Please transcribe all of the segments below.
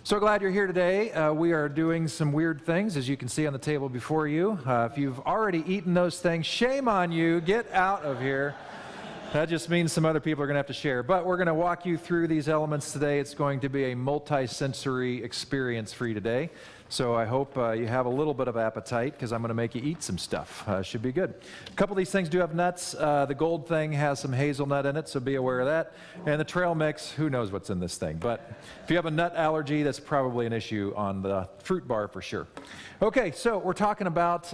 So glad you're here today. We are doing some weird things, as you can see on the table before you. If you've already eaten those things, shame on you. Get out of here. That just means some other people are going to have to share. But we're going to walk you through these elements today. It's going to be a multi-sensory experience for you today. So I hope you have a little bit of appetite, because I'm going to make you eat some stuff. Should be good. A couple of these things do have nuts. The gold thing has some hazelnut in it, so be aware of that. And the trail mix, who knows what's in this thing. But if you have a nut allergy, that's probably an issue on the fruit bar for sure. Okay, so we're talking about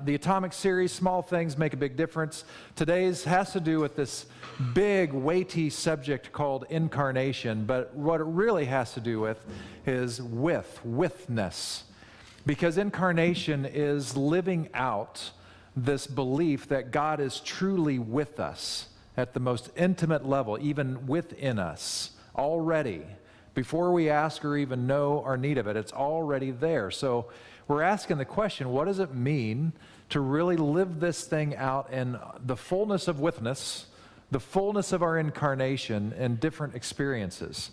the Atomic series, small things make a big difference. Today's has to do with this big, weighty subject called incarnation, but what it really has to do with is withness. Because incarnation is living out this belief that God is truly with us at the most intimate level, even within us, already. Before we ask or even know our need of it, it's already there. So we're asking the question, what does it mean to really live this thing out in the fullness of withness, the fullness of our incarnation in different experiences?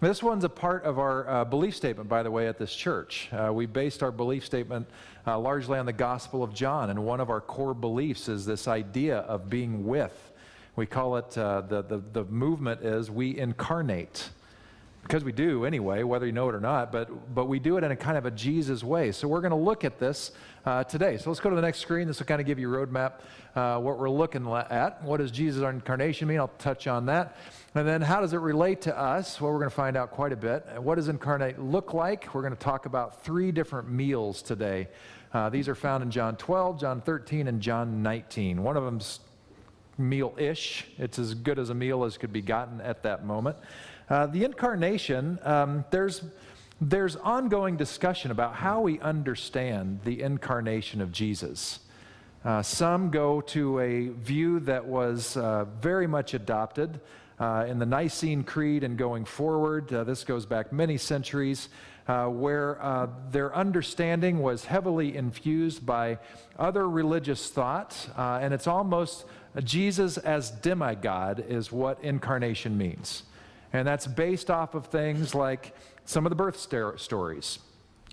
This one's a part of our belief statement, by the way, at this church. We based our belief statement largely on the Gospel of John, and one of our core beliefs is this idea of being with. We call it, the movement is we incarnate. Because we do anyway, whether you know it or not, but we do it in a kind of a Jesus way. So we're going to look at this today. So let's go to the next screen. This will kind of give you a roadmap, what we're looking at. What does Jesus' incarnation mean? I'll touch on that. And then how does it relate to us? Well, we're going to find out quite a bit. What does incarnate look like? We're going to talk about 3 different meals today. These are found in John 12, John 13, and John 19. One of them's meal-ish. It's as good as a meal as could be gotten at that moment. The incarnation, there's ongoing discussion about how we understand the incarnation of Jesus. Some go to a view that was very much adopted in the Nicene Creed and going forward. This goes back many centuries, where their understanding was heavily infused by other religious thought, and it's almost Jesus as demigod is what incarnation means. And that's based off of things like some of the birth stories.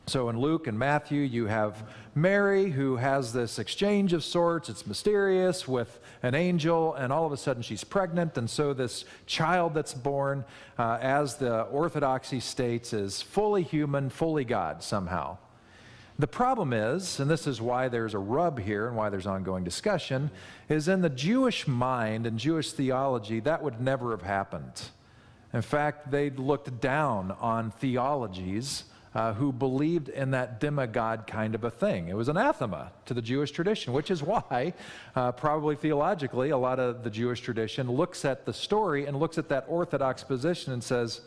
So in Luke and Matthew, you have Mary, who has this exchange of sorts. It's mysterious with an angel, and all of a sudden she's pregnant. And so this child that's born, as the orthodoxy states, is fully human, fully God somehow. The problem is, and this is why there's a rub here and why there's ongoing discussion, is in the Jewish mind and Jewish theology, that would never have happened. In fact, they looked down on theologies who believed in that demigod kind of a thing. It was anathema to the Jewish tradition, which is why, probably theologically, a lot of the Jewish tradition looks at the story and looks at that orthodox position and says,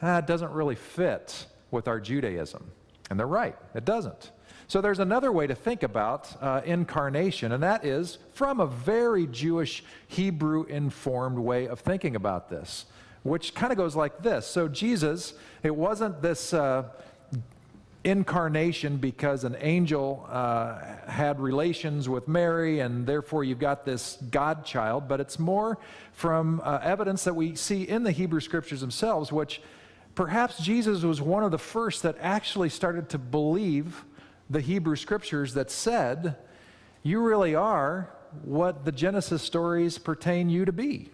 it doesn't really fit with our Judaism. And they're right, it doesn't. So there's another way to think about incarnation, and that is from a very Jewish, Hebrew-informed way of thinking about this, which kind of goes like this. So Jesus, it wasn't this incarnation because an angel had relations with Mary, and therefore you've got this God child, but it's more from evidence that we see in the Hebrew Scriptures themselves, which perhaps Jesus was one of the first that actually started to believe the Hebrew Scriptures that said, you really are what the Genesis stories pertain you to be.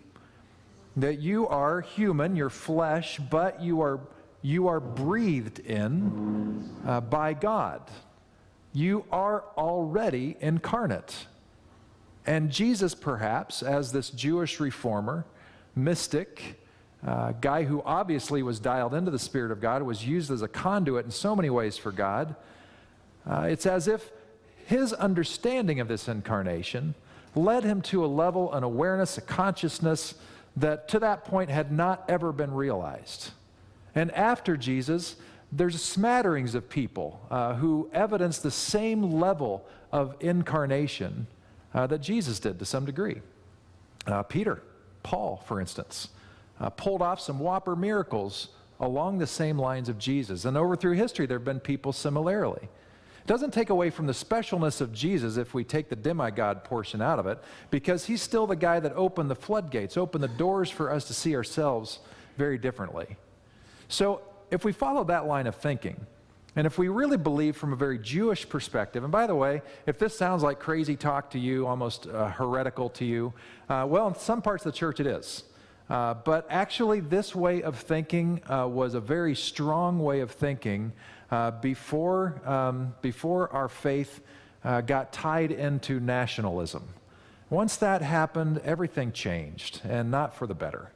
That you are human, you're flesh, but you are breathed in by God. You are already incarnate. And Jesus, perhaps, as this Jewish reformer, mystic, guy who obviously was dialed into the Spirit of God, was used as a conduit in so many ways for God, it's as if his understanding of this incarnation led him to a level, an awareness, a consciousness that to that point had not ever been realized. And after Jesus, there's smatterings of people who evidence the same level of incarnation that Jesus did to some degree. Peter, Paul, for instance, pulled off some whopper miracles along the same lines of Jesus. And over through history, there have been people similarly. It doesn't take away from the specialness of Jesus if we take the demigod portion out of it, because he's still the guy that opened the floodgates, opened the doors for us to see ourselves very differently. So if we follow that line of thinking, and if we really believe from a very Jewish perspective, and by the way, if this sounds like crazy talk to you, almost heretical to you, well, in some parts of the church it is. But actually, this way of thinking was a very strong way of thinking before our faith got tied into nationalism. Once that happened, everything changed, and not for the better.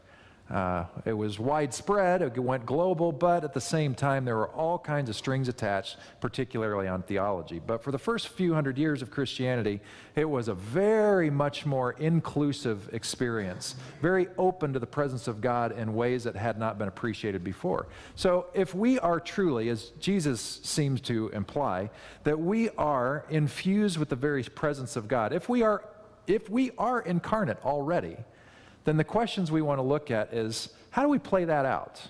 It was widespread, it went global, but at the same time, there were all kinds of strings attached, particularly on theology. But for the first few hundred years of Christianity, it was a very much more inclusive experience, very open to the presence of God in ways that had not been appreciated before. So if we are truly, as Jesus seems to imply, that we are infused with the very presence of God, if we are incarnate already, then the questions we want to look at is, how do we play that out?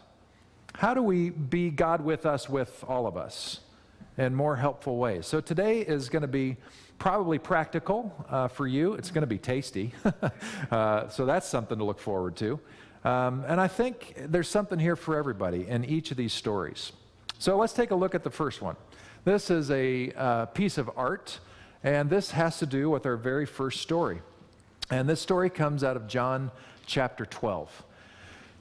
How do we be God with us, with all of us, in more helpful ways? So today is going to be probably practical for you. It's going to be tasty. So that's something to look forward to. And I think there's something here for everybody in each of these stories. So let's take a look at the first one. This is a piece of art, and this has to do with our very first story. And this story comes out of John chapter 12.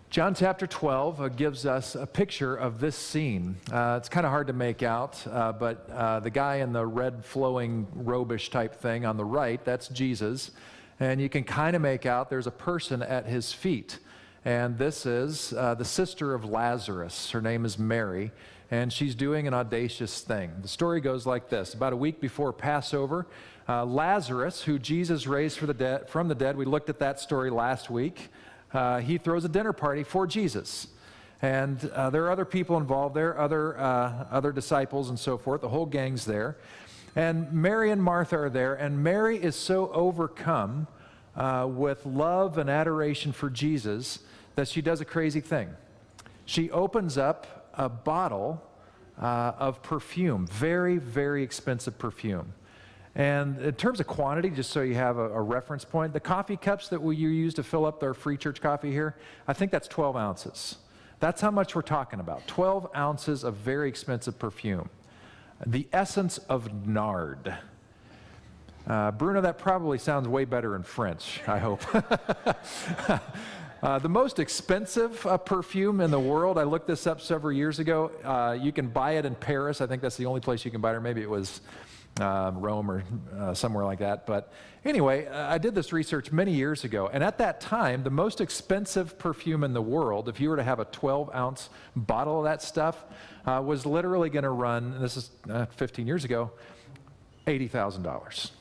John chapter 12 gives us a picture of this scene. It's kind of hard to make out, but the guy in the red flowing robish type thing on the right, that's Jesus. And you can kind of make out there's a person at his feet. And this is the sister of Lazarus. Her name is Mary, and she's doing an audacious thing. The story goes like this. About a week before Passover, Lazarus, who Jesus raised from the dead, we looked at that story last week, he throws a dinner party for Jesus. And there are other people involved there, other disciples and so forth. The whole gang's there. And Mary and Martha are there, and Mary is so overcome with love and adoration for Jesus that she does a crazy thing. She opens up a bottle of perfume, very, very expensive perfume. And in terms of quantity, just so you have a reference point, the coffee cups that you use to fill up our free church coffee here, I think that's 12 ounces. That's how much we're talking about, 12 ounces of very expensive perfume. The essence of nard. Bruno, that probably sounds way better in French, I hope. The most expensive perfume in the world, I looked this up several years ago. You can buy it in Paris. I think that's the only place you can buy it, or maybe it was Rome or somewhere like that. But anyway, I did this research many years ago, and at that time, the most expensive perfume in the world, if you were to have a 12-ounce bottle of that stuff, was literally going to run, and this is 15 years ago, $80,000.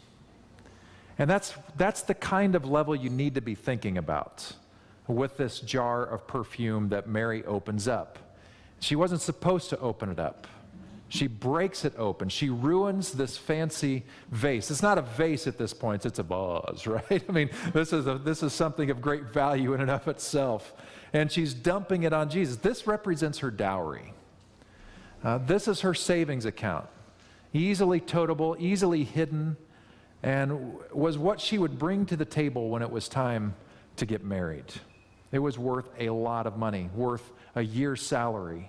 And that's the kind of level you need to be thinking about with this jar of perfume that Mary opens up. She wasn't supposed to open it up. She breaks it open. She ruins this fancy vase. It's not a vase at this point, it's a vase, right? I mean, this is something of great value in and of itself. And she's dumping it on Jesus. This represents her dowry. This is her savings account. Easily totable, easily hidden, and was what she would bring to the table when it was time to get married. It was worth a lot of money, worth a year's salary.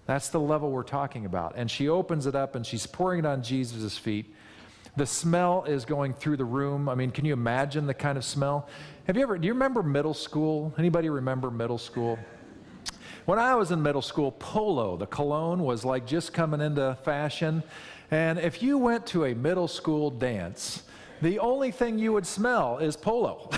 That's the level we're talking about. And she opens it up and she's pouring it on Jesus' feet. The smell is going through the room. I mean, can you imagine the kind of smell? Do you remember middle school? Anybody remember middle school? When I was in middle school, Polo, the cologne, was like just coming into fashion. And if you went to a middle school dance, the only thing you would smell is Polo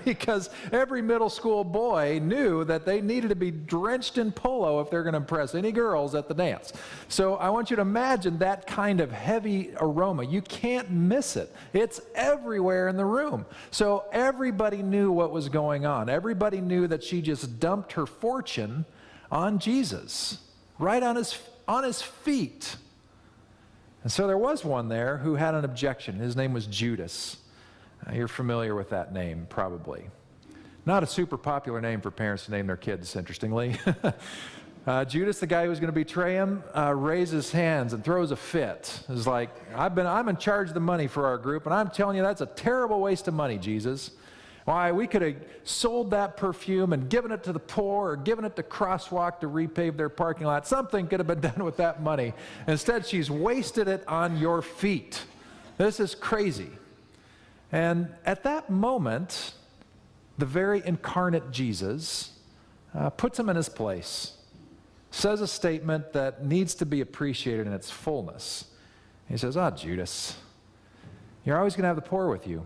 because every middle school boy knew that they needed to be drenched in Polo if they're going to impress any girls at the dance. So I want you to imagine that kind of heavy aroma. You can't miss it. It's everywhere in the room. So everybody knew what was going on. Everybody knew that she just dumped her fortune on Jesus, right on his feet. And so there was one there who had an objection. His name was Judas. You're familiar with that name, probably. Not a super popular name for parents to name their kids, interestingly. Judas, the guy who was going to betray him, raises hands and throws a fit. It's like, I'm in charge of the money for our group, and I'm telling you that's a terrible waste of money, Jesus. Why, we could have sold that perfume and given it to the poor or given it to Crosswalk to repave their parking lot. Something could have been done with that money. Instead, she's wasted it on your feet. This is crazy. And at that moment, the very incarnate Jesus puts him in his place, says a statement that needs to be appreciated in its fullness. He says, Judas, you're always going to have the poor with you.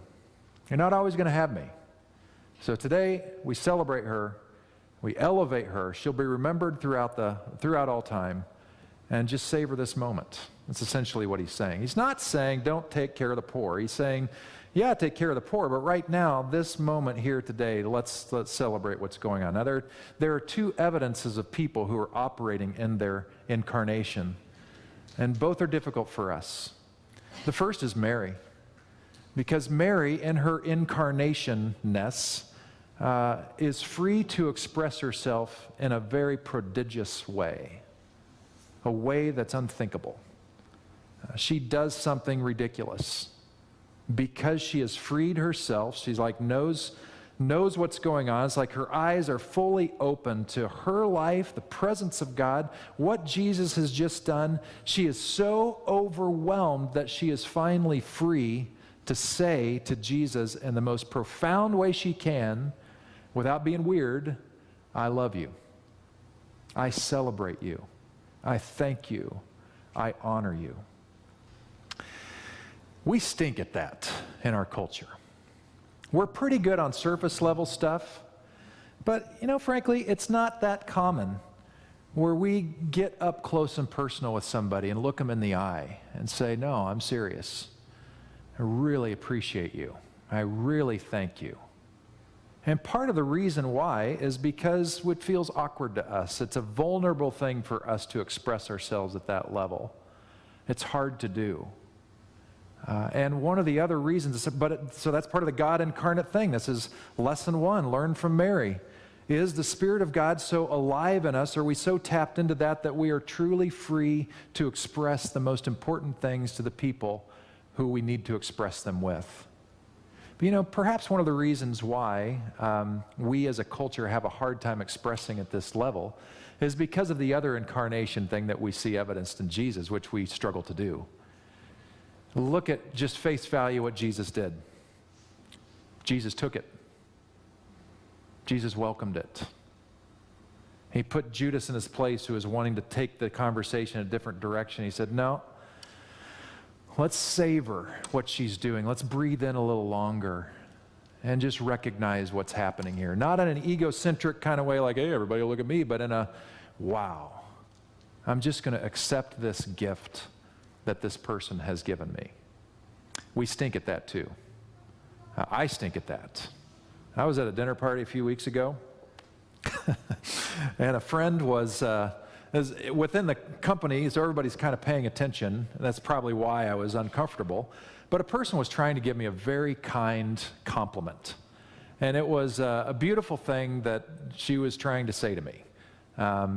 You're not always going to have me. So today, we celebrate her. We elevate her. She'll be remembered throughout all time. And just savor this moment. That's essentially what he's saying. He's not saying don't take care of the poor. He's saying, yeah, take care of the poor, but right now, this moment here today, let's celebrate what's going on. Now, there are two evidences of people who are operating in their incarnation, and both are difficult for us. The first is Mary, because Mary, in her incarnation-ness, is free to express herself in a very prodigious way, a way that's unthinkable. She does something ridiculous. Because she has freed herself, she's like knows what's going on. It's like her eyes are fully open to her life, the presence of God, what Jesus has just done. She is so overwhelmed that she is finally free to say to Jesus in the most profound way she can, without being weird, I love you. I celebrate you. I thank you. I honor you. We stink at that in our culture. We're pretty good on surface level stuff, but frankly, it's not that common where we get up close and personal with somebody and look them in the eye and say, no, I'm serious. I really appreciate you. I really thank you. And part of the reason why is because it feels awkward to us. It's a vulnerable thing for us to express ourselves at that level. It's hard to do. And one of the other reasons, so that's part of the God incarnate thing. This is lesson one, learn from Mary. Is the Spirit of God so alive in us? Are we so tapped into that we are truly free to express the most important things to the people who we need to express them with? But perhaps one of the reasons why we as a culture have a hard time expressing at this level is because of the other incarnation thing that we see evidenced in Jesus, which we struggle to do. Look at just face value what Jesus did. Jesus took it. Jesus welcomed it. He put Judas in his place, who was wanting to take the conversation in a different direction. He said, no, let's savor what she's doing. Let's breathe in a little longer and just recognize what's happening here. Not in an egocentric kind of way like, hey, everybody look at me, but in a, wow, I'm just going to accept this gift that this person has given me. We stink at that too. I stink at that. I was at a dinner party a few weeks ago, and a friend was within the company, so everybody's kind of paying attention. That's probably why I was uncomfortable. But a person was trying to give me a very kind compliment. And it was a beautiful thing that she was trying to say to me.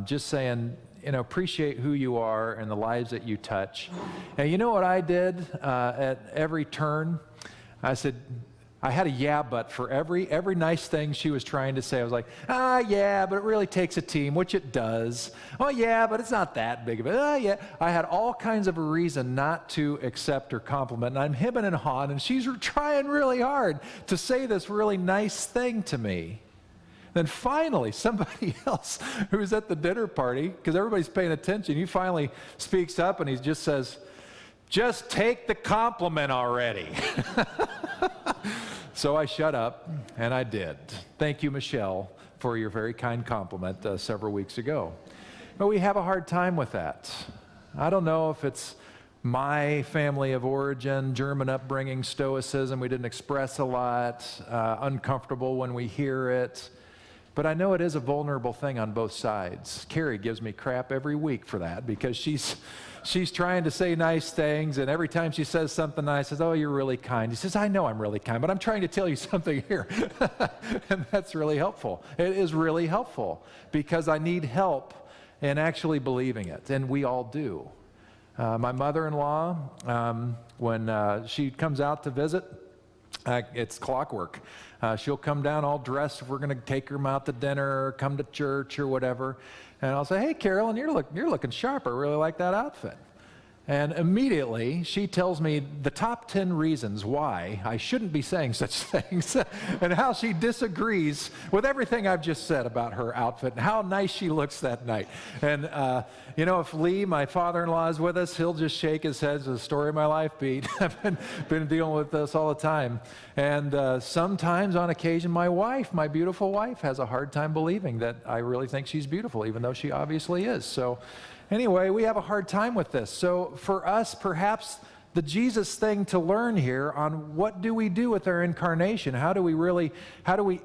Just saying, appreciate who you are and the lives that you touch. And you know what I did at every turn? I said, I had a yeah, but for every nice thing she was trying to say. I was like, yeah, but it really takes a team, which it does. Oh, yeah, but it's not that big of it. Yeah. I had all kinds of a reason not to accept her compliment. And I'm hemming and hawing, and she's trying really hard to say this really nice thing to me. Then finally, somebody else who was at the dinner party, because everybody's paying attention, he finally speaks up and he just says, just take the compliment already. So I shut up, and I did. Thank you, Michelle, for your very kind compliment several weeks ago. But we have a hard time with that. I don't know if it's my family of origin, German upbringing, stoicism, we didn't express a lot, uncomfortable when we hear it. But I know it is a vulnerable thing on both sides. Carrie gives me crap every week for that because she's trying to say nice things, and every time she says something nice, says, oh, you're really kind. He says, I know I'm really kind, but I'm trying to tell you something here. And that's really helpful. It is really helpful because I need help in actually believing it, and we all do. My mother-in-law, when she comes out to visit, It's clockwork. She'll come down all dressed if we're going to take her out to dinner or come to church or whatever. And I'll say, hey, Carolyn, you're looking sharp. I really like that outfit. And immediately she tells me the top 10 reasons why I shouldn't be saying such things and how she disagrees with everything I've just said about her outfit and how nice she looks that night. And, if Lee, my father-in-law, is with us, he'll just shake his head. It's the story of my life, Pete. I've been dealing with this all the time. And sometimes on occasion, my beautiful wife, has a hard time believing that I really think she's beautiful, even though she obviously is. So anyway, we have a hard time with this. So for us, perhaps the Jesus thing to learn here on what do we do with our incarnation? How do we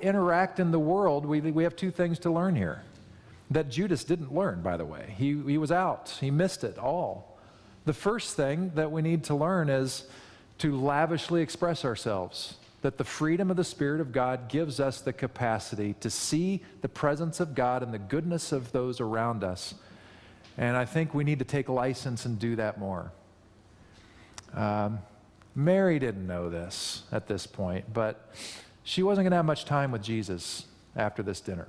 interact in the world? We have two things to learn here that Judas didn't learn, by the way. He was out. He missed it all. The first thing that we need to learn is to lavishly express ourselves, that the freedom of the Spirit of God gives us the capacity to see the presence of God and the goodness of those around us. And I think we need to take license and do that more. Mary didn't know this at this point, but she wasn't going to have much time with Jesus after this dinner.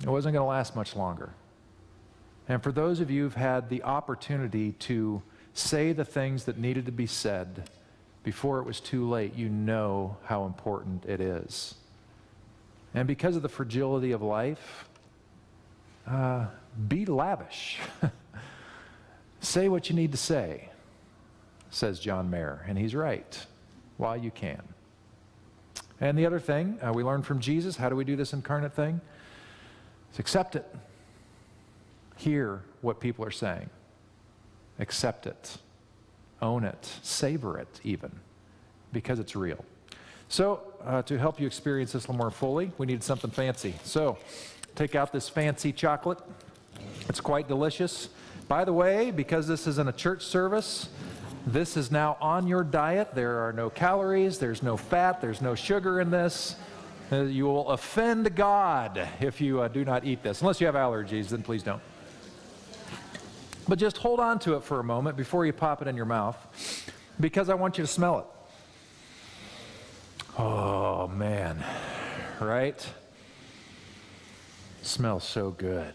It wasn't going to last much longer. And for those of you who've had the opportunity to say the things that needed to be said before it was too late, you know how important it is. And because of the fragility of life, be lavish. Say what you need to say, says John Mayer, and he's right, while you can. And the other thing we learned from Jesus, how do we do this incarnate thing? Is accept it. Hear what people are saying. Accept it. Own it. Savor it even, because it's real. So to help you experience this a little more fully, we needed something fancy. So take out this fancy chocolate. It's quite delicious. By the way, because this isn't a church service, this is now on your diet. There are no calories, there's no fat, there's no sugar in this. You will offend God if you do not eat this. Unless you have allergies, then please don't. But just hold on to it for a moment before you pop it in your mouth, because I want you to smell it. Oh, man. Right? Smells so good.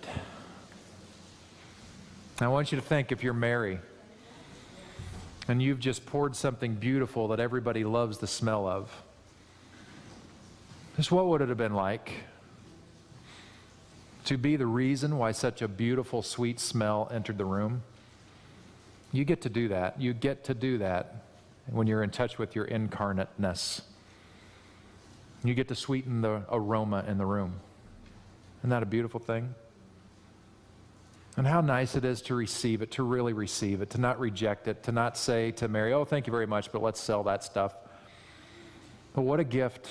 I want you to think, if you're Mary and you've just poured something beautiful that everybody loves the smell of, just what would it have been like to be the reason why such a beautiful, sweet smell entered the room? You get to do that. You get to do that when you're in touch with your incarnateness. You get to sweeten the aroma in the room. Isn't that a beautiful thing? And how nice it is to receive it, to really receive it, to not reject it, to not say to Mary, oh, thank you very much, but let's sell that stuff. But what a gift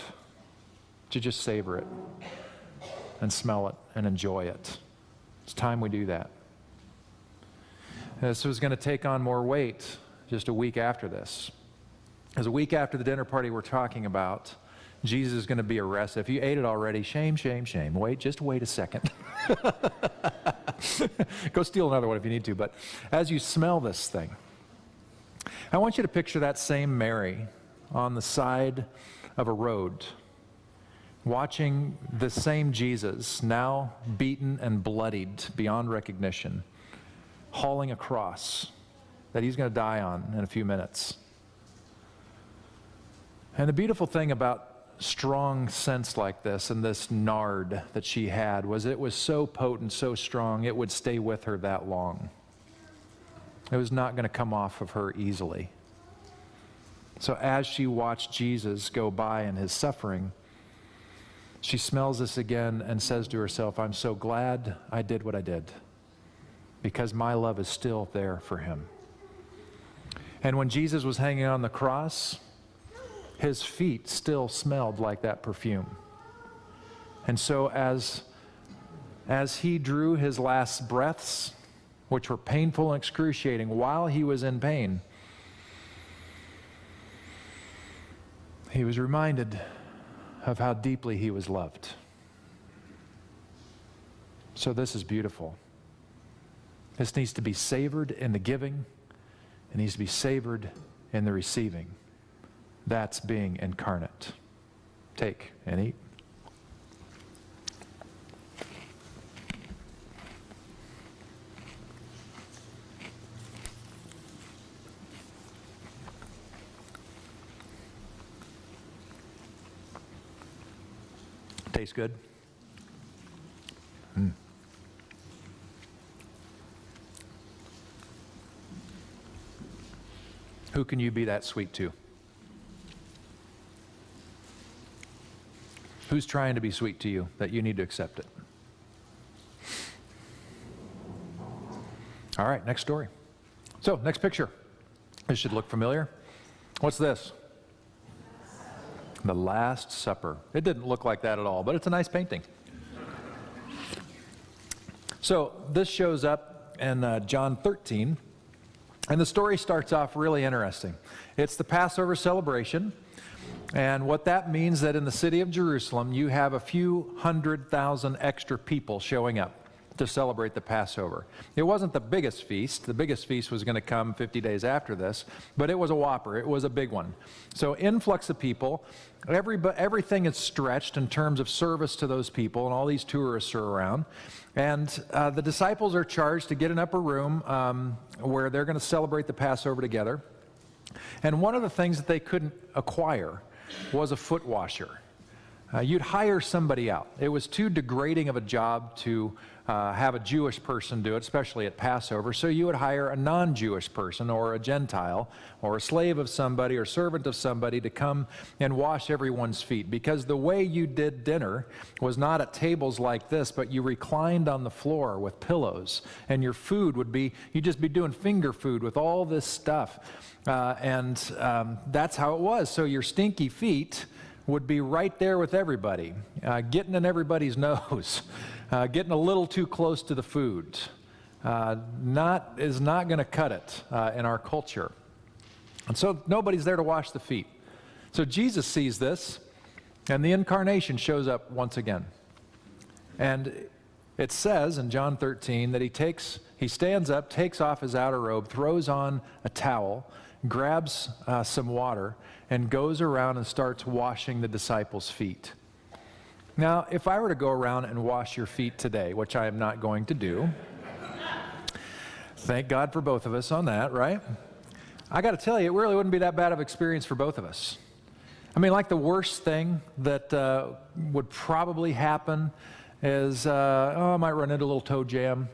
to just savor it and smell it and enjoy it. It's time we do that. This was going to take on more weight just a week after this. As a week after the dinner party we're talking about, Jesus is going to be arrested. If you ate it already, shame, shame, shame. Just wait a second. Go steal another one if you need to. But as you smell this thing, I want you to picture that same Mary on the side of a road, watching the same Jesus, now beaten and bloodied beyond recognition, hauling a cross that he's going to die on in a few minutes. And the beautiful thing about strong scents like this and this nard that she had was it was so potent, so strong, it would stay with her that long. It was not going to come off of her easily. So as she watched Jesus go by in his suffering, she smells this again and says to herself, I'm so glad I did what I did, because my love is still there for him. And when Jesus was hanging on the cross, his feet still smelled like that perfume. And so as he drew his last breaths, which were painful and excruciating while he was in pain, he was reminded of how deeply he was loved. So this is beautiful. This needs to be savored in the giving. It needs to be savored in the receiving. That's being incarnate. Take and eat. Tastes good. Who can you be that sweet to? Who's trying to be sweet to you that you need to accept it? All right, next story. So, next picture. This should look familiar. What's this? The Last Supper. It didn't look like that at all, but it's a nice painting. So, this shows up in John 13, and the story starts off really interesting. It's the Passover celebration. And what that means that in the city of Jerusalem, you have a few 100,000 extra people showing up to celebrate the Passover. It wasn't the biggest feast. The biggest feast was going to come 50 days after this, but it was a whopper. It was a big one. So influx of people. Everything is stretched in terms of service to those people, and all these tourists are around. And the disciples are charged to get an upper room where they're going to celebrate the Passover together. And one of the things that they couldn't acquire was a foot washer. You'd hire somebody out. It was too degrading of a job to have a Jewish person do it, especially at Passover. So you would hire a non-Jewish person or a Gentile or a slave of somebody or servant of somebody to come and wash everyone's feet. Because the way you did dinner was not at tables like this, but you reclined on the floor with pillows. And your food would be, you'd just be doing finger food with all this stuff. That's how it was. So your stinky feet would be right there with everybody, getting in everybody's nose, getting a little too close to the food. Is not going to cut it in our culture. And so nobody's there to wash the feet. So Jesus sees this, and the incarnation shows up once again. And it says in John 13 that he stands up, takes off his outer robe, throws on a towel, grabs some water, and goes around and starts washing the disciples' feet. Now, if I were to go around and wash your feet today, which I am not going to do, thank God for both of us on that, right? I got to tell you, it really wouldn't be that bad of an experience for both of us. I mean, like the worst thing that would probably happen is, I might run into a little toe jam.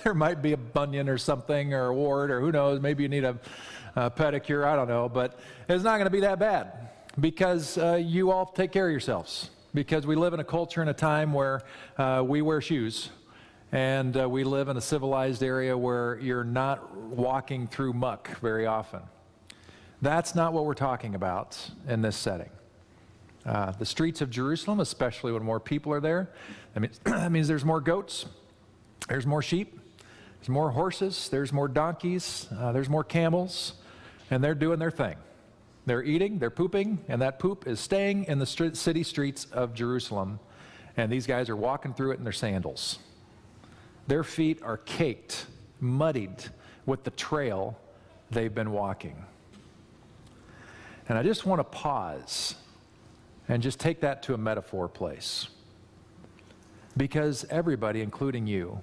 There might be a bunion or something, or a wart, or who knows, maybe you need a pedicure, I don't know, but it's not going to be that bad because you all take care of yourselves, because we live in a culture and a time where we wear shoes, and we live in a civilized area where you're not walking through muck very often. That's not what we're talking about in this setting. The streets of Jerusalem, especially when more people are there, that means there's more goats, there's more sheep, there's more horses, there's more donkeys, there's more camels, and they're doing their thing. They're eating, they're pooping, and that poop is staying in the city streets of Jerusalem, and these guys are walking through it in their sandals. Their feet are caked, muddied with the trail they've been walking. And I just want to pause and just take that to a metaphor place. Because everybody, including you,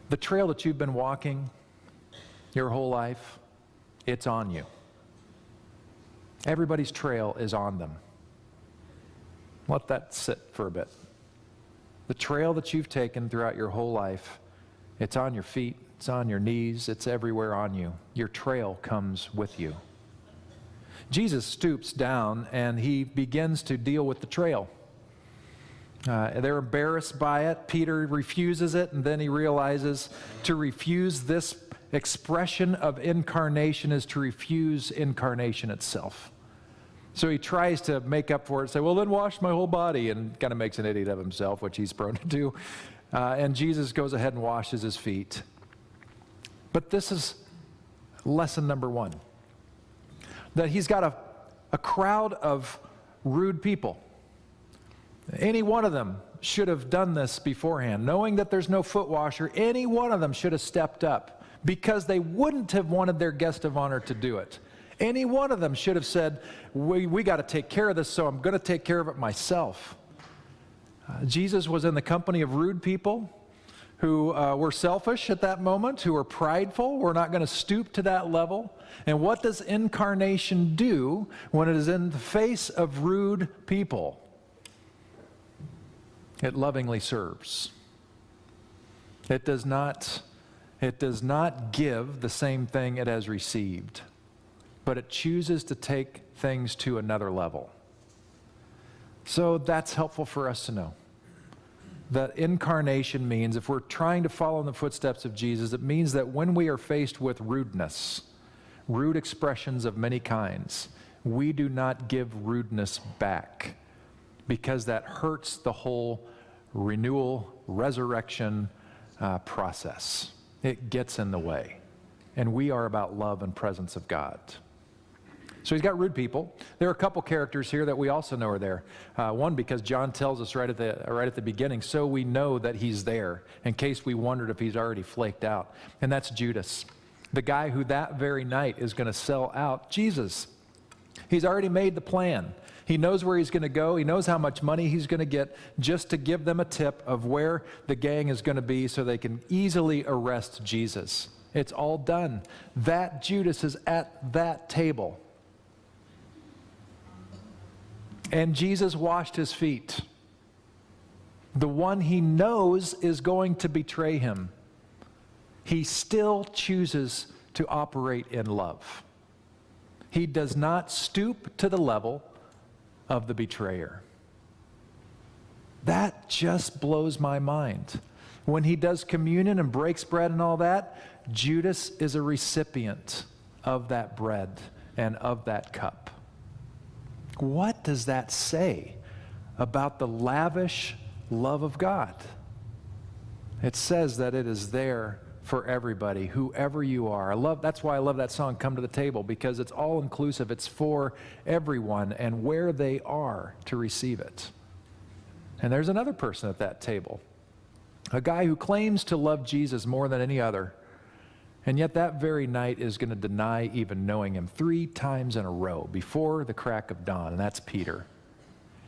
the trail that you've been walking your whole life, it's on you. Everybody's trail is on them. Let that sit for a bit. The trail that you've taken throughout your whole life, it's on your feet, it's on your knees, it's everywhere on you. Your trail comes with you. Jesus stoops down and he begins to deal with the trail. They're embarrassed by it. Peter refuses it, and then he realizes to refuse this expression of incarnation is to refuse incarnation itself. So he tries to make up for it, say, well, then wash my whole body, and kind of makes an idiot of himself, which he's prone to do. And Jesus goes ahead and washes his feet. But this is lesson number one, that he's got a crowd of rude people. Any one of them should have done this beforehand. Knowing that there's no foot washer, any one of them should have stepped up, because they wouldn't have wanted their guest of honor to do it. Any one of them should have said, we got to take care of this, so I'm going to take care of it myself. Jesus was in the company of rude people who were selfish at that moment, who were prideful. We're not going to stoop to that level. And what does incarnation do when it is in the face of rude people? It lovingly serves. It does not give the same thing it has received, but it chooses to take things to another level. So that's helpful for us to know. That incarnation means, if we're trying to follow in the footsteps of Jesus, it means that when we are faced with rudeness, rude expressions of many kinds, we do not give rudeness back, because that hurts the whole renewal, resurrection process. It gets in the way. And we are about love and presence of God. So he's got rude people. There are a couple characters here that we also know are there. One, because John tells us right at the beginning, so we know that he's there, in case we wondered if he's already flaked out. And that's Judas, the guy who that very night is going to sell out Jesus. He's already made the plan. He knows where he's going to go. He knows how much money he's going to get just to give them a tip of where the gang is going to be so they can easily arrest Jesus. It's all done. That Judas is at that table. And Jesus washed his feet. The one he knows is going to betray him. He still chooses to operate in love. He does not stoop to the level of the betrayer. That just blows my mind. When he does communion and breaks bread and all that, Judas is a recipient of that bread and of that cup. What does that say about the lavish love of God? It says that it is there for everybody, whoever you are. That's why I love that song, Come to the Table, because it's all inclusive. It's for everyone and where they are to receive it. And there's another person at that table, a guy who claims to love Jesus more than any other, and yet that very night is going to deny even knowing him 3 times in a row before the crack of dawn, and that's Peter.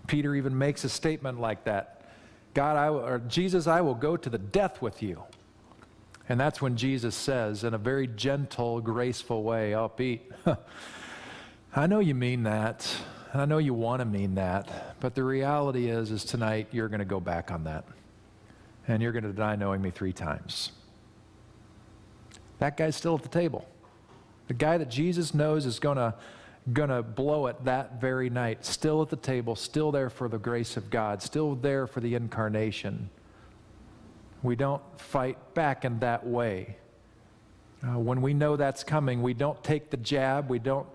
Peter even makes a statement like that. Jesus, I will go to the death with you. And that's when Jesus says, in a very gentle, graceful way, oh, Pete, I know you mean that, and I know you want to mean that, but the reality is tonight you're going to go back on that, and you're going to deny knowing me 3 times. That guy's still at the table. The guy that Jesus knows is going to blow it that very night, still at the table, still there for the grace of God, still there for the incarnation. We don't fight back in that way. When we know that's coming, we don't take the jab. We don't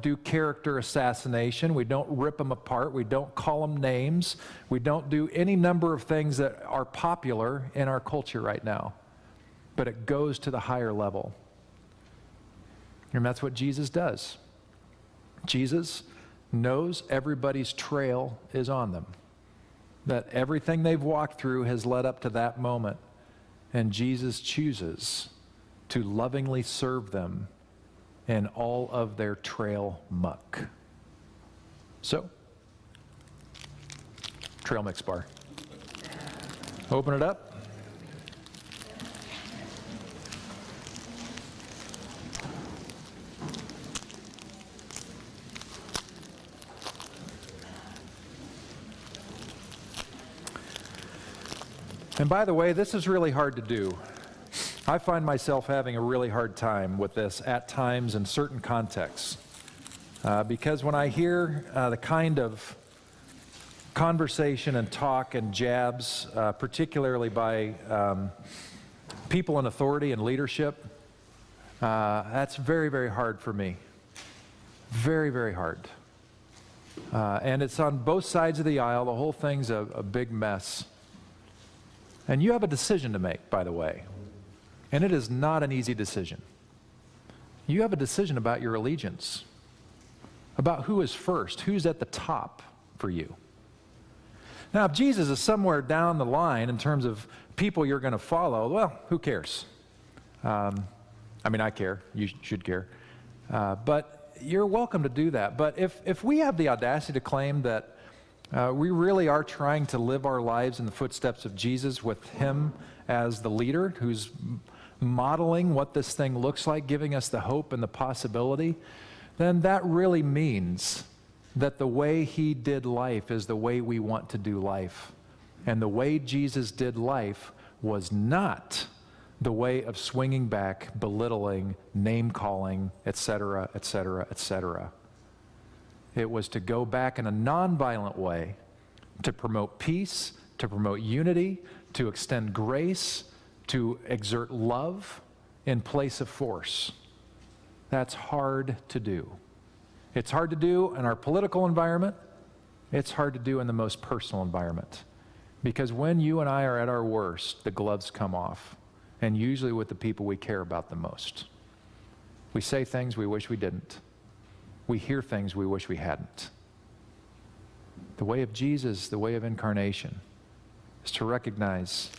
do character assassination. We don't rip them apart. We don't call them names. We don't do any number of things that are popular in our culture right now. But it goes to the higher level. And that's what Jesus does. Jesus knows everybody's trail is on them, that everything they've walked through has led up to that moment, and Jesus chooses to lovingly serve them in all of their trail muck. So, trail mix bar. Open it up. And by the way, this is really hard to do. I find myself having a really hard time with this at times in certain contexts. Because when I hear the kind of conversation and talk and jabs, particularly by people in authority and leadership, that's very, very hard for me. Very, very hard. And it's on both sides of the aisle. The whole thing's a big mess. And you have a decision to make, by the way. And it is not an easy decision. You have a decision about your allegiance, about who is first, who's at the top for you. Now, if Jesus is somewhere down the line in terms of people you're going to follow, well, who cares? I care. You should care. But you're welcome to do that. But if we have the audacity to claim that we really are trying to live our lives in the footsteps of Jesus with him as the leader who's modeling what this thing looks like, giving us the hope and the possibility, then that really means that the way he did life is the way we want to do life. And the way Jesus did life was not the way of swinging back, belittling, name-calling, etc., etc., etc. It was to go back in a nonviolent way, to promote peace, to promote unity, to extend grace, to exert love in place of force. That's hard to do. It's hard to do in our political environment. It's hard to do in the most personal environment. Because when you and I are at our worst, the gloves come off, and usually with the people we care about the most. We say things we wish we didn't. We hear things we wish we hadn't. The way of Jesus, the way of incarnation, is to recognize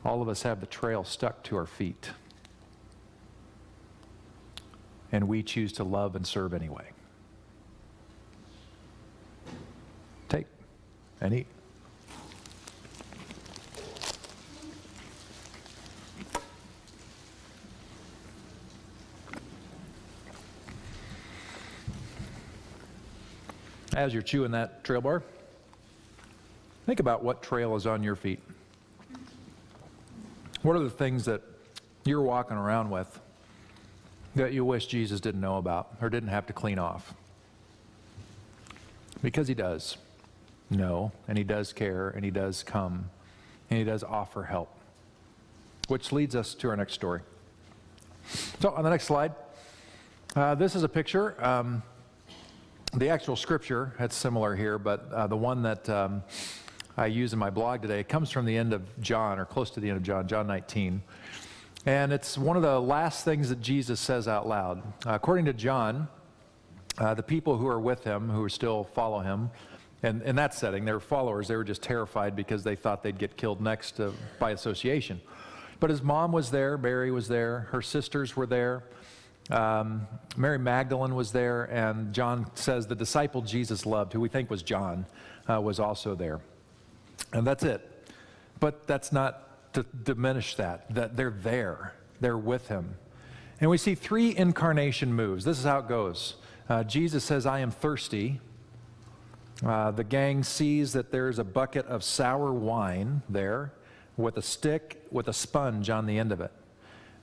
all of us have the trail stuck to our feet. And we choose to love and serve anyway. Take and eat. As you're chewing that trail bar, think about what trail is on your feet. What are the things that you're walking around with that you wish Jesus didn't know about or didn't have to clean off? Because he does know, and he does care, and he does come, and he does offer help. Which leads us to our next story. So on the next slide, this is a picture. The actual scripture, it's similar here, but the one that I use in my blog today comes from the end of John, or close to the end of John, John 19. And it's one of the last things that Jesus says out loud. According to John, the people who are with him, who still follow him, and in that setting, they were followers. They were just terrified because they thought they'd get killed next by association. But his mom was there, Mary was there, her sisters were there. Mary Magdalene was there, and John says the disciple Jesus loved, who we think was John, was also there. And that's it. But that's not to diminish that they're there. They're with him. And we see three incarnation moves. This is how it goes. Jesus says, I am thirsty. The gang sees that there's a bucket of sour wine there with a stick with a sponge on the end of it.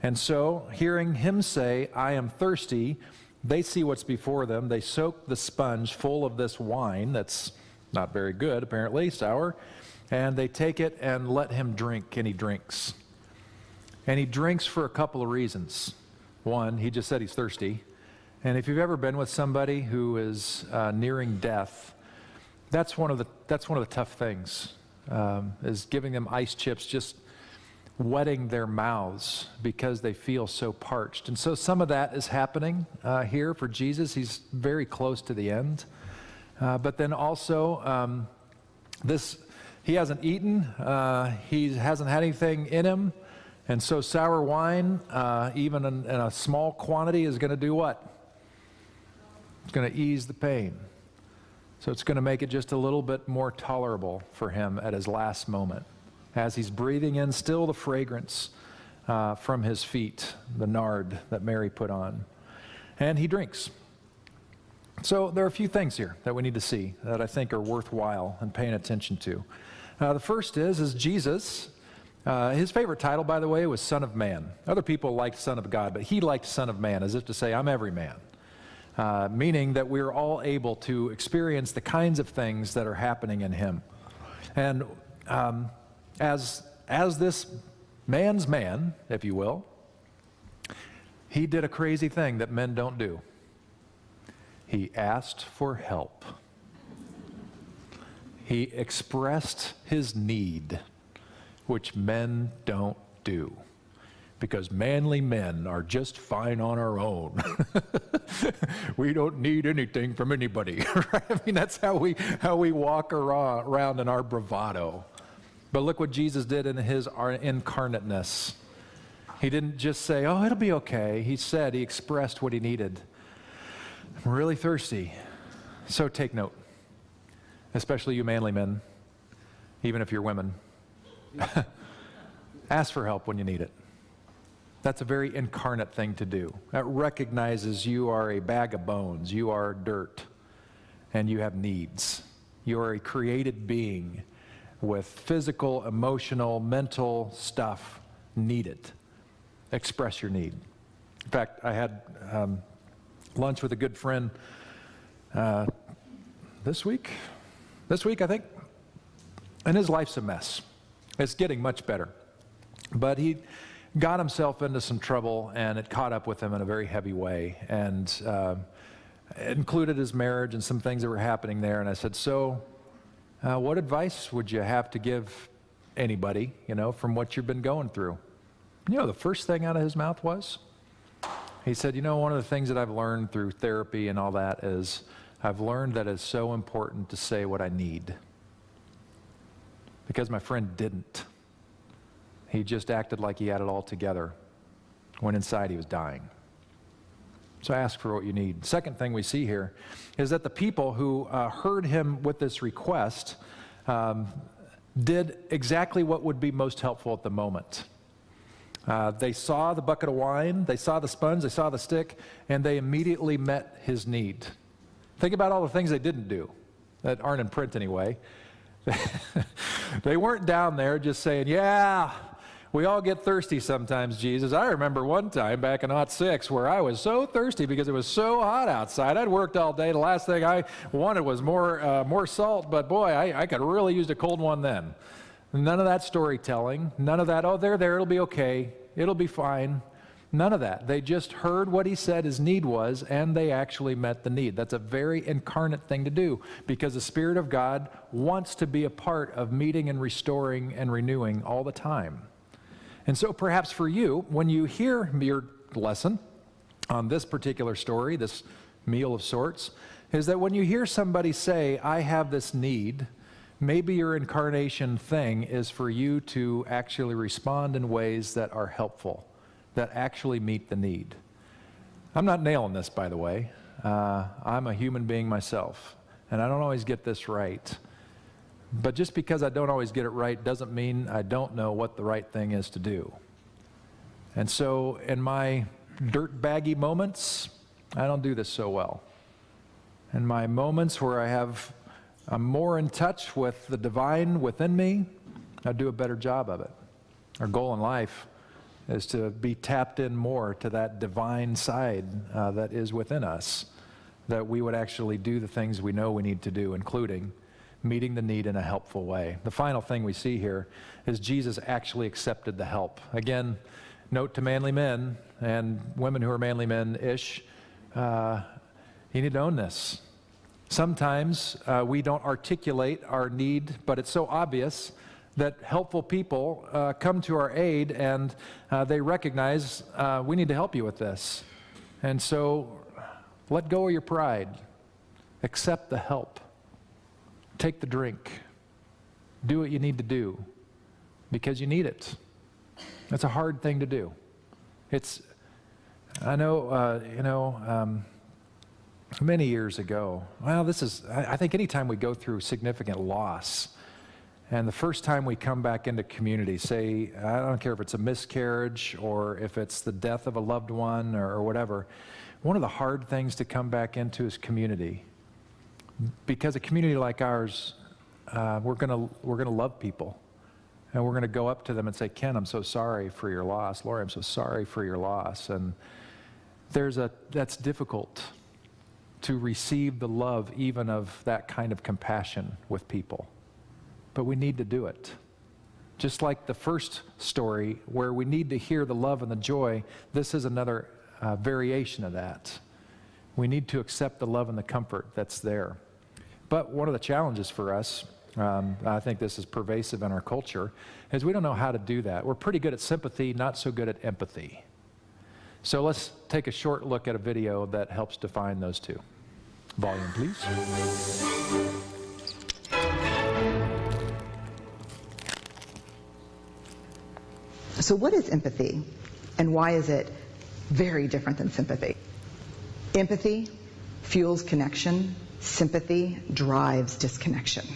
And so, hearing him say, I am thirsty, they see what's before them. They soak the sponge full of this wine that's not very good, apparently, sour, and they take it and let him drink, and he drinks. And he drinks for a couple of reasons. One, he just said he's thirsty. And if you've ever been with somebody who is nearing death, that's one of the tough things, is giving them ice chips, just wetting their mouths because they feel so parched. And so some of that is happening here for Jesus. He's very close to the end. But then also, he hasn't eaten. He hasn't had anything in him. And so sour wine, even in a small quantity, is going to do what? It's going to ease the pain. So it's going to make it just a little bit more tolerable for him at his last moment, as he's breathing in still the fragrance from his feet, the nard that Mary put on. And he drinks. So there are a few things here that we need to see that I think are worthwhile and paying attention to. The first is Jesus, his favorite title, by the way, was Son of Man. Other people liked Son of God, but he liked Son of Man, as if to say, I'm every man. Meaning that we're all able to experience the kinds of things that are happening in him. And as this man's man, if you will, he did a crazy thing that men don't do. He asked for help. He expressed his need, which men don't do, because manly men are just fine on our own. We don't need anything from anybody. Right? I mean, that's how we walk around in our bravado. But look what Jesus did in his incarnateness. He didn't just say, oh, it'll be okay. He expressed what he needed. I'm really thirsty. So take note, especially you manly men, even if you're women. Ask for help when you need it. That's a very incarnate thing to do. That recognizes you are a bag of bones, you are dirt, and you have needs. You are a created being with physical, emotional, mental stuff needed. Express your need. In fact, I had lunch with a good friend this week, I think, and his life's a mess. It's getting much better. But he got himself into some trouble, and it caught up with him in a very heavy way, and it included his marriage and some things that were happening there. And I said, so what advice would you have to give anybody, from what you've been going through? The first thing out of his mouth was, he said, one of the things that I've learned through therapy and all that is I've learned that it's so important to say what I need. Because my friend didn't. He just acted like he had it all together when inside he was dying. So ask for what you need. Second thing we see here is that the people who heard him with this request did exactly what would be most helpful at the moment. They saw the bucket of wine, they saw the sponge, they saw the stick, and they immediately met his need. Think about all the things they didn't do, that aren't in print anyway. They weren't down there just saying, yeah, we all get thirsty sometimes, Jesus. I remember one time back in '06 where I was so thirsty because it was so hot outside. I'd worked all day. The last thing I wanted was more salt, but boy, I could really use a cold one then. None of that storytelling, none of that, oh, they're there, it'll be okay, it'll be fine. None of that. They just heard what he said his need was, and they actually met the need. That's a very incarnate thing to do, because the Spirit of God wants to be a part of meeting and restoring and renewing all the time. And so perhaps for you, when you hear your lesson on this particular story, this meal of sorts, is that when you hear somebody say, I have this need, maybe your incarnation thing is for you to actually respond in ways that are helpful, that actually meet the need. I'm not nailing this, by the way. I'm a human being myself, and I don't always get this right. But just because I don't always get it right doesn't mean I don't know what the right thing is to do. And so in my dirt baggy moments, I don't do this so well. In my moments where I'm more in touch with the divine within me, I do a better job of it. Our goal in life is to be tapped in more to that divine side that is within us, that we would actually do the things we know we need to do, including meeting the need in a helpful way. The final thing we see here is Jesus actually accepted the help. Again, note to manly men and women who are manly men-ish, you need to own this. Sometimes we don't articulate our need, but it's so obvious that helpful people come to our aid, and they recognize we need to help you with this. And so let go of your pride. Accept the help. Take the drink. Do what you need to do because you need it. That's a hard thing to do. Many years ago, I think anytime we go through significant loss, and the first time we come back into community, say, I don't care if it's a miscarriage or if it's the death of a loved one or whatever, one of the hard things to come back into is community. Because a community like ours, we're gonna love people, and we're gonna go up to them and say, Ken, I'm so sorry for your loss. Lori, I'm so sorry for your loss. And that's difficult to receive the love even of that kind of compassion with people. But we need to do it. Just like the first story where we need to hear the love and the joy, this is another variation of that. We need to accept the love and the comfort that's there. But one of the challenges for us, I think this is pervasive in our culture, is we don't know how to do that. We're pretty good at sympathy, not so good at empathy. So let's take a short look at a video that helps define those two. Volume, please. So what is empathy, and why is it very different than sympathy? Empathy fuels connection. Sympathy drives disconnection.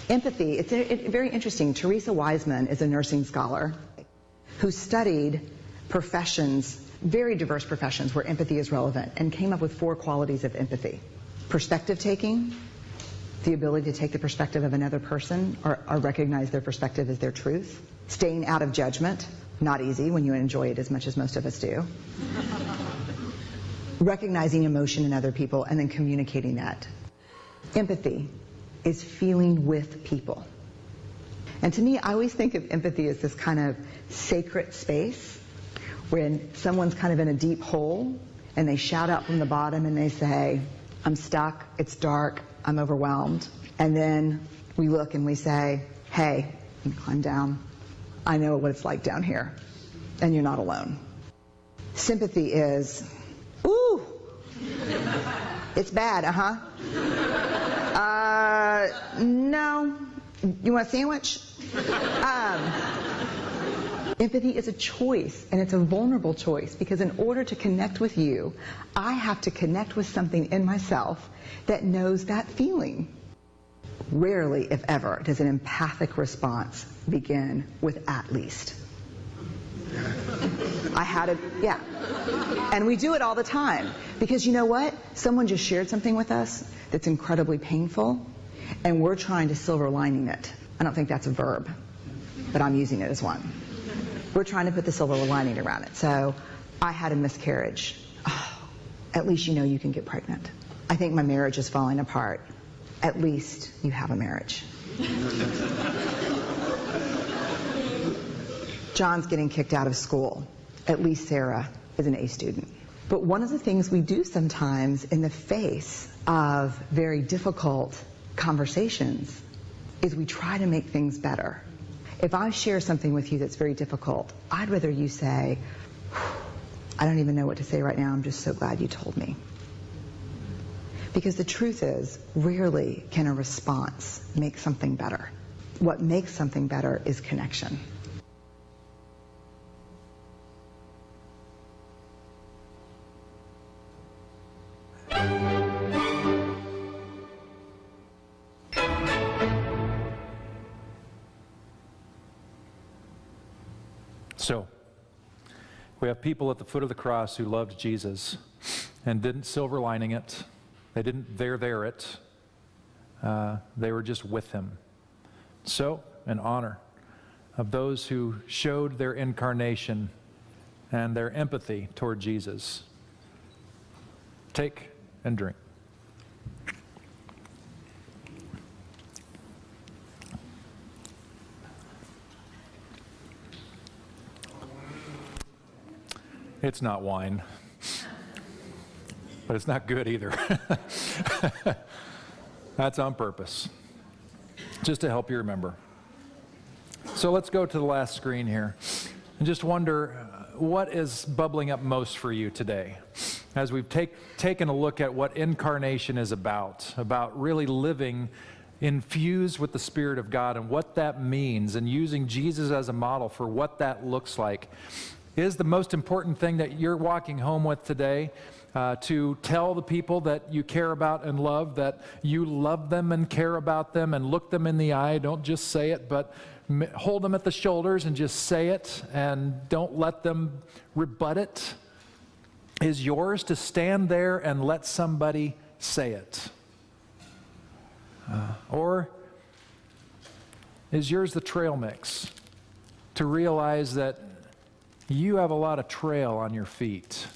Empathy, it's very interesting. Teresa Wiseman is a nursing scholar who studied professions, very diverse professions where empathy is relevant, and came up with 4 qualities of empathy. Perspective taking, the ability to take the perspective of another person or recognize their perspective as their truth. Staying out of judgment, not easy when you enjoy it as much as most of us do. Recognizing emotion in other people and then communicating that. Empathy is feeling with people. And to me, I always think of empathy as this kind of sacred space when someone's kind of in a deep hole and they shout out from the bottom and they say, I'm stuck, it's dark, I'm overwhelmed. And then we look and we say, hey, you can climb down. I know what it's like down here. And you're not alone. Sympathy is, ooh, it's bad, no. You want a sandwich? Empathy is a choice, and it's a vulnerable choice, because in order to connect with you, I have to connect with something in myself that knows that feeling. Rarely, if ever, does an empathic response begin with "at least." Yeah. And we do it all the time. Because you know what? Someone just shared something with us that's incredibly painful, and we're trying to silver lining it. I don't think that's a verb, but I'm using it as one. We're trying to put the silver lining around it. So, I had a miscarriage. Oh, at least you know you can get pregnant. I think my marriage is falling apart. At least you have a marriage. John's getting kicked out of school. At least Sarah is an A student. But one of the things we do sometimes in the face of very difficult conversations is we try to make things better. If I share something with you that's very difficult, I'd rather you say, I don't even know what to say right now, I'm just so glad you told me. Because the truth is, rarely can a response make something better. What makes something better is connection. So, we have people at the foot of the cross who loved Jesus and didn't silver lining it. They didn't there it. They were just with him. So, in honor of those who showed their incarnation and their empathy toward Jesus, take and drink. It's not wine, but it's not good either. That's on purpose, just to help you remember. So let's go to the last screen here and just wonder what is bubbling up most for you today as we've taken a look at what incarnation is about really living infused with the Spirit of God and what that means, and using Jesus as a model for what that looks like. Is the most important thing that you're walking home with today to tell the people that you care about and love that you love them and care about them and look them in the eye. Don't just say it, but hold them at the shoulders and just say it, and don't let them rebut it. Is yours to stand there and let somebody say it? Or is yours the trail mix? To realize that you have a lot of trail on your feet.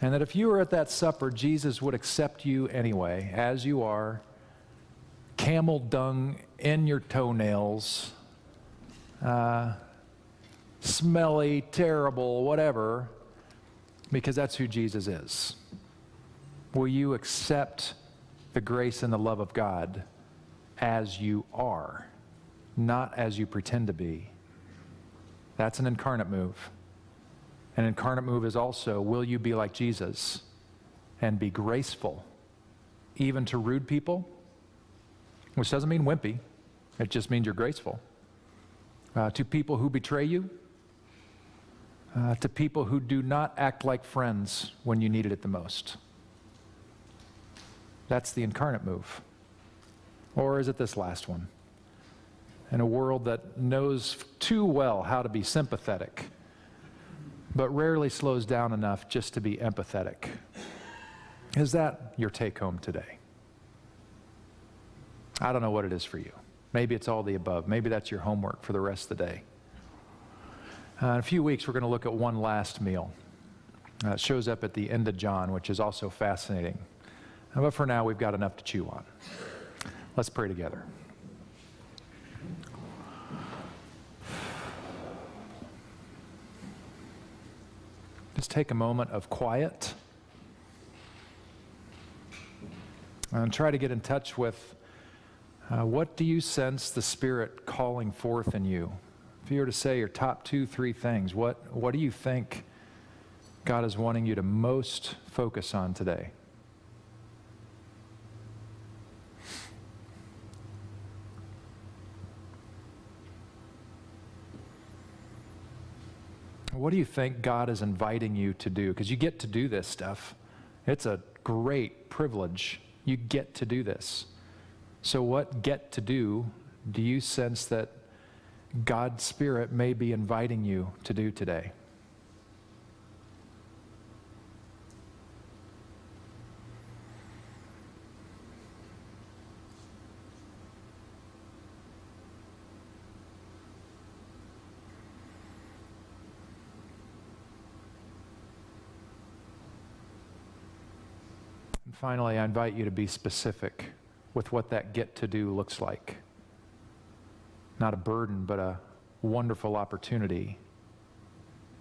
And that if you were at that supper, Jesus would accept you anyway, as you are, camel dung in your toenails, smelly, terrible, whatever, because that's who Jesus is. Will you accept the grace and the love of God as you are, not as you pretend to be? That's an incarnate move. An incarnate move is also, will you be like Jesus and be graceful, even to rude people? Which doesn't mean wimpy. It just means you're graceful. To people who betray you, to people who do not act like friends when you needed it the most. That's the incarnate move. Or is it this last one? In a world that knows too well how to be sympathetic, but rarely slows down enough just to be empathetic. Is that your take home today? I don't know what it is for you. Maybe it's all the above. Maybe that's your homework for the rest of the day. In a few weeks, we're going to look at one last meal. It shows up at the end of John, which is also fascinating. But for now, we've got enough to chew on. Let's pray together. Just take a moment of quiet and try to get in touch with what do you sense the Spirit calling forth in you? If you were to say your top 2, 3 things, what do you think God is wanting you to most focus on today? What do you think God is inviting you to do? Because you get to do this stuff. It's a great privilege. You get to do this. So what get to do you sense that God's Spirit may be inviting you to do today? And finally, I invite you to be specific with what that get to do looks like. Not a burden, but a wonderful opportunity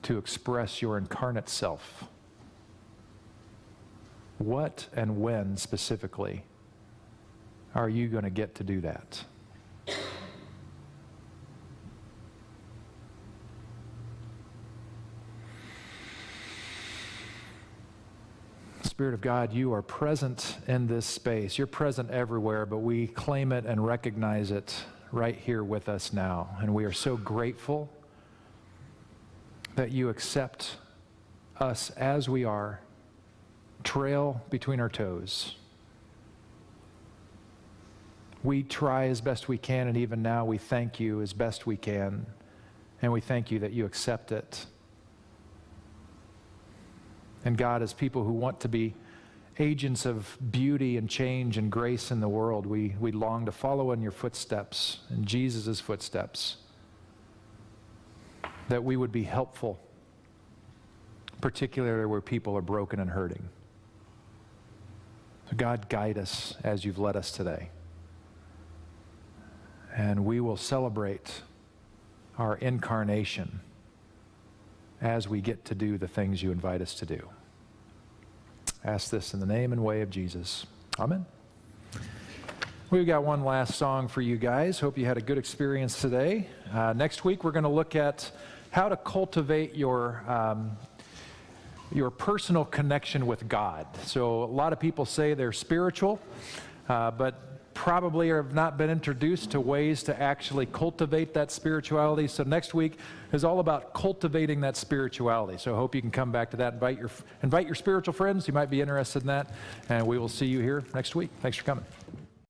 to express your incarnate self. What and when specifically are you going to get to do that? Spirit of God, you are present in this space. You're present everywhere, but we claim it and recognize it right here with us now. And we are so grateful that you accept us as we are, trail between our toes. We try as best we can, and even now we thank you as best we can. And we thank you that you accept it. And God, as people who want to be agents of beauty and change and grace in the world, we long to follow in your footsteps, in Jesus' footsteps, that we would be helpful, particularly where people are broken and hurting. So God, guide us as you've led us today. And we will celebrate our incarnation as we get to do the things you invite us to do. Ask this in the name and way of Jesus. Amen. We've got one last song for you guys. Hope you had a good experience today. Next week, we're going to look at how to cultivate your personal connection with God. So a lot of people say they're spiritual, but probably have not been introduced to ways to actually cultivate that spirituality. So next week is all about cultivating that spirituality. So I hope you can come back to that. Invite your spiritual friends who might be interested in that, and we will see you here next week. Thanks for coming.